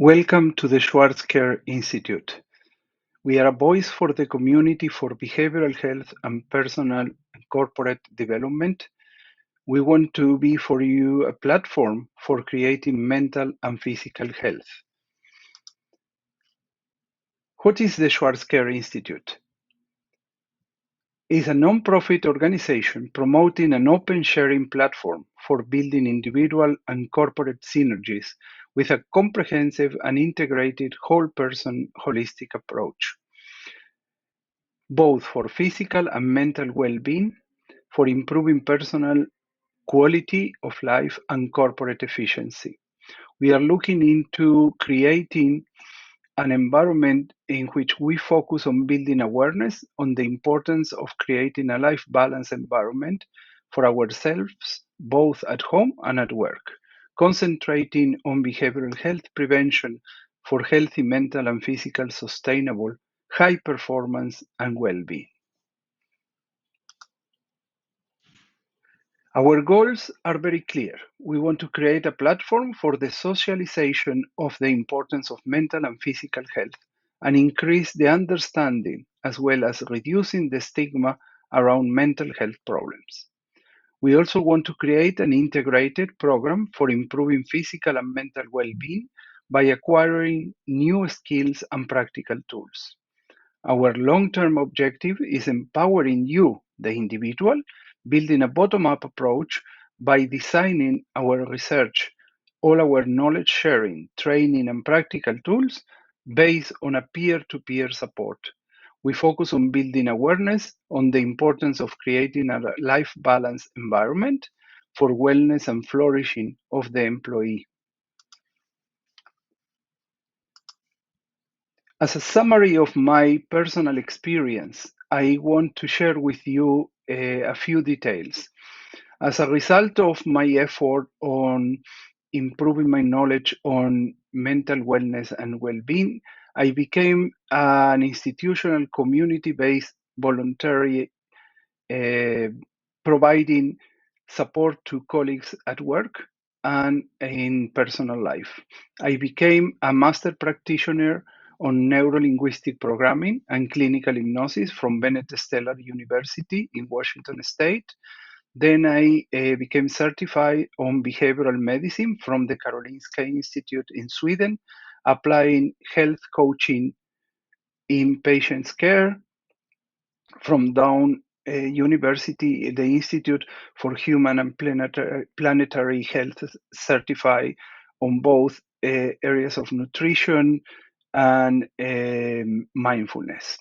Welcome to the Schwarz Care Institute. We are a voice for the community for behavioral health and personal and corporate development. We want to be for you a platform for creating mental and physical health. What is the Schwarz Care Institute? It's a non-profit organization promoting an open sharing platform for building individual and corporate synergies with a comprehensive and integrated whole person holistic approach, both for physical and mental well-being, for improving personal quality of life and corporate efficiency. We are looking into creating an environment in which we focus on building awareness on the importance of creating a life balance environment for ourselves, both at home and at work, concentrating on behavioral health prevention for healthy mental and physical sustainable high performance and well-being. Our goals are very clear. We want to create a platform for the socialization of the importance of mental and physical health and increase the understanding as well as reducing the stigma around mental health problems. We also want to create an integrated program for improving physical and mental well-being by acquiring new skills and practical tools. Our long-term objective is empowering you, the individual, building a bottom-up approach by designing our research, all our knowledge sharing, training, and practical tools based on a peer-to-peer support. We focus on building awareness on the importance of creating a life balance environment for wellness and flourishing of the employee. As a summary of my personal experience, I want to share with you a few details. As a result of my effort on improving my knowledge on mental wellness and well being, I became an institutional community based voluntary, uh, providing support to colleagues at work and in personal life. I became a master practitioner on neurolinguistic programming and clinical hypnosis from Bennett Stellar University in Washington State. Then I became certified on behavioral medicine from the Karolinska Institute in Sweden, applying health coaching in patients' care from Down University, the Institute for Human and Planetary Health certified on both areas of nutrition and mindfulness.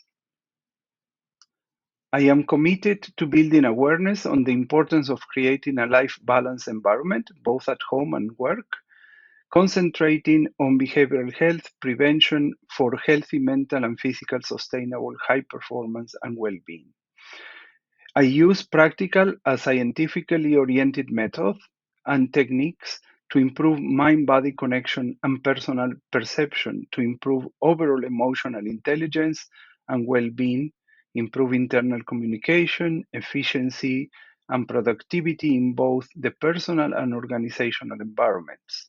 I am committed to building awareness on the importance of creating a life balance environment, both at home and work, concentrating on behavioral health prevention for healthy mental and physical sustainable high performance and well-being. I use practical and scientifically oriented methods and techniques to improve mind-body connection and personal perception, to improve overall emotional intelligence and well-being, improve internal communication, efficiency, and productivity in both the personal and organizational environments.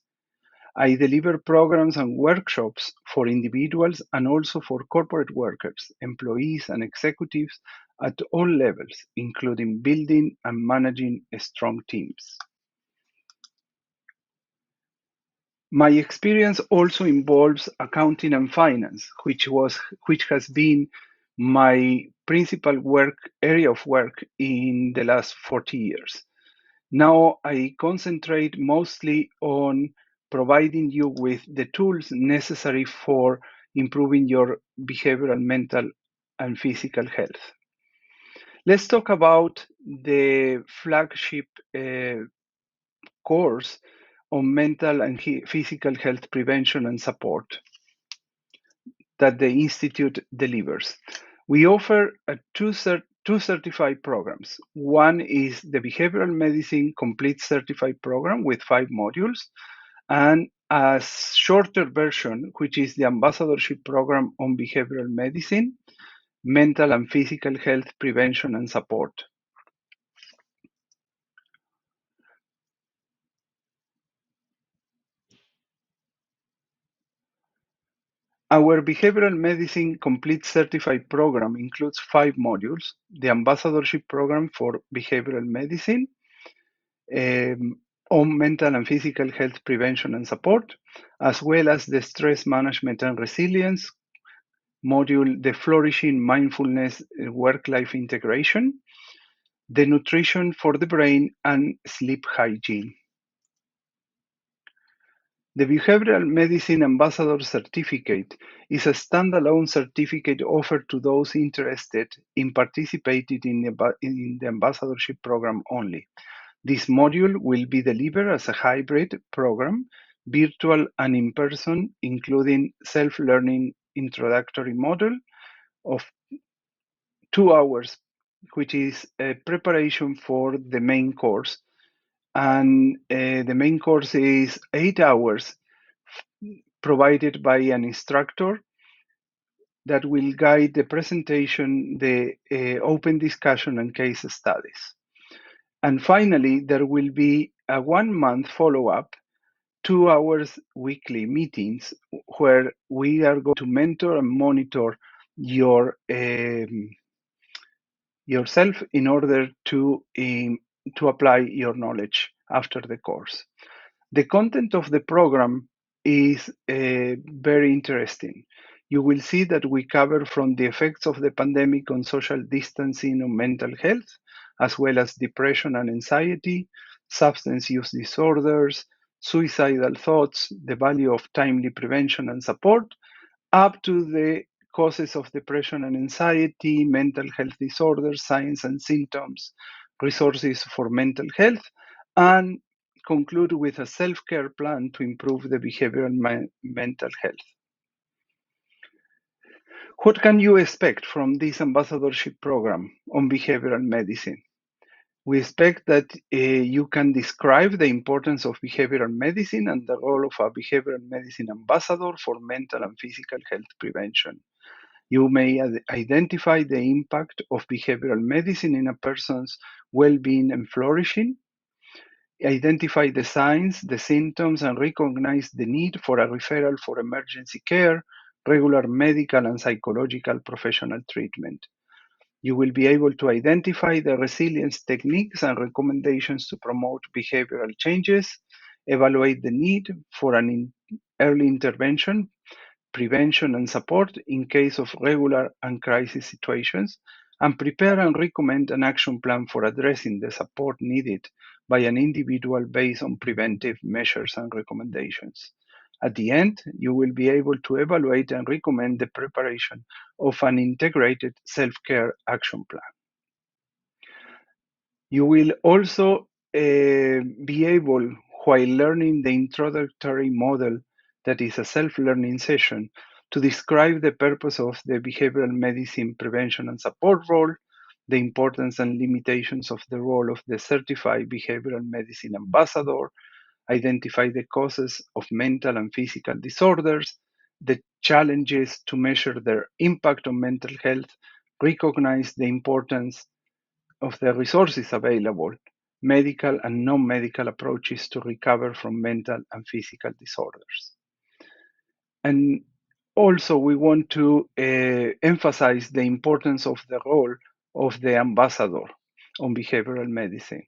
I deliver programs and workshops for individuals and also for corporate workers, employees, and executives at all levels, including building and managing strong teams. My experience also involves accounting and finance, which has been my principal area of work in the last 40 years. Now I concentrate mostly on providing you with the tools necessary for improving your behavioral, mental, and physical health. Let's talk about the flagship course on mental and physical health prevention and support that the Institute delivers. We offer two certified programs. One is the Behavioral Medicine Complete Certified Program with 5 modules, and a shorter version, which is the Ambassadorship Program on Behavioral Medicine, Mental and Physical Health Prevention and Support. Our behavioral medicine complete certified program includes 5 modules: the ambassadorship program for behavioral medicine, on mental and physical health prevention and support, as well as the stress management and resilience module, the flourishing mindfulness work-life integration, the nutrition for the brain, and sleep hygiene. The Behavioral Medicine Ambassador Certificate is a standalone certificate offered to those interested in participating in the ambassadorship program only. This module will be delivered as a hybrid program, virtual and in person, including self-learning introductory module of 2 hours, which is a preparation for the main course. And the main course is 8 hours provided by an instructor that will guide the presentation, the open discussion, and case studies. And finally, there will be a 1 month follow-up, 2 hours weekly meetings where we are going to mentor and monitor yourself in order to apply your knowledge after the course. The content of the program is very interesting. You will see that we cover from the effects of the pandemic on social distancing on mental health, as well as depression and anxiety, substance use disorders, suicidal thoughts, the value of timely prevention and support, up to the causes of depression and anxiety, mental health disorders, signs and symptoms, resources for mental health, and conclude with a self-care plan to improve the behavioral mental health. What can you expect from this ambassadorship program on behavioral medicine? We expect that you can describe the importance of behavioral medicine and the role of a behavioral medicine ambassador for mental and physical health prevention. You may identify the impact of behavioral medicine in a person's well-being and flourishing, identify the signs, the symptoms, and recognize the need for a referral for emergency care, regular medical and psychological professional treatment. You will be able to identify the resilience techniques and recommendations to promote behavioral changes, evaluate the need for an early intervention, prevention and support in case of regular and crisis situations, and prepare and recommend an action plan for addressing the support needed by an individual based on preventive measures and recommendations. At the end, you will be able to evaluate and recommend the preparation of an integrated self-care action plan. You will also be able, while learning the introductory model that is a self-learning session, to describe the purpose of the behavioral medicine prevention and support role, the importance and limitations of the role of the certified behavioral medicine ambassador, identify the causes of mental and physical disorders, the challenges to measure their impact on mental health, recognize the importance of the resources available, medical and non-medical approaches to recover from mental and physical disorders. And also, we want to emphasize the importance of the role of the ambassador on behavioral medicine.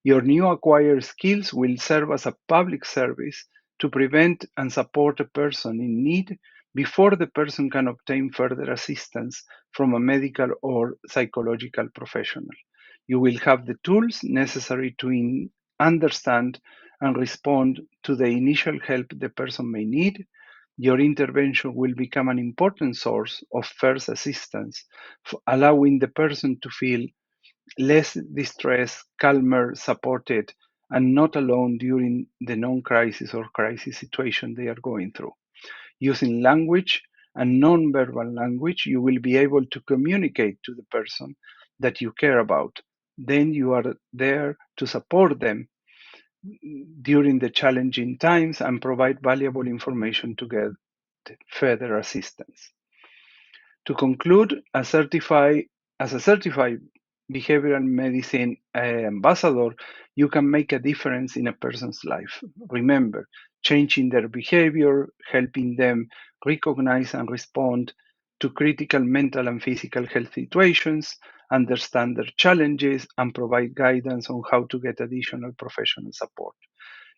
Your new acquired skills will serve as a public service to prevent and support a person in need before the person can obtain further assistance from a medical or psychological professional. You will have the tools necessary to understand and respond to the initial help the person may need. Your intervention will become an important source of first assistance, allowing the person to feel less distressed, calmer, supported, and not alone during the non-crisis or crisis situation they are going through. Using language and non-verbal language, you will be able to communicate to the person that you care about. Then you are there to support them during the challenging times and provide valuable information to get further assistance. To conclude, as a certified behavioral medicine ambassador, you can make a difference in a person's life. Remember, changing their behavior, helping them recognize and respond to critical mental and physical health situations, understand their challenges, and provide guidance on how to get additional professional support.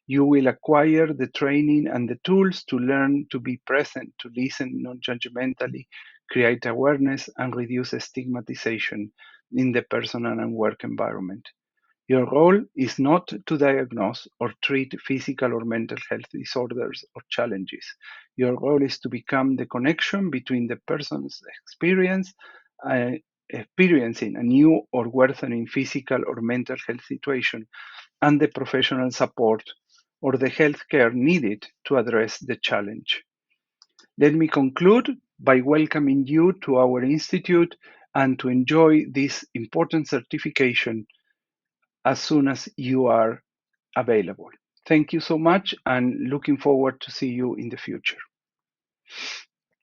You will acquire the training and the tools to learn to be present, to listen non judgmentally, create awareness, and reduce stigmatization in the personal and work environment. Your role is not to diagnose or treat physical or mental health disorders or challenges. Your role is to become the connection between the person's uh, experiencing a new or worsening physical or mental health situation and the professional support or the healthcare needed to address the challenge. Let me conclude by welcoming you to our institute and to enjoy this important certification as soon as you are available. Thank you so much and looking forward to see you in the future.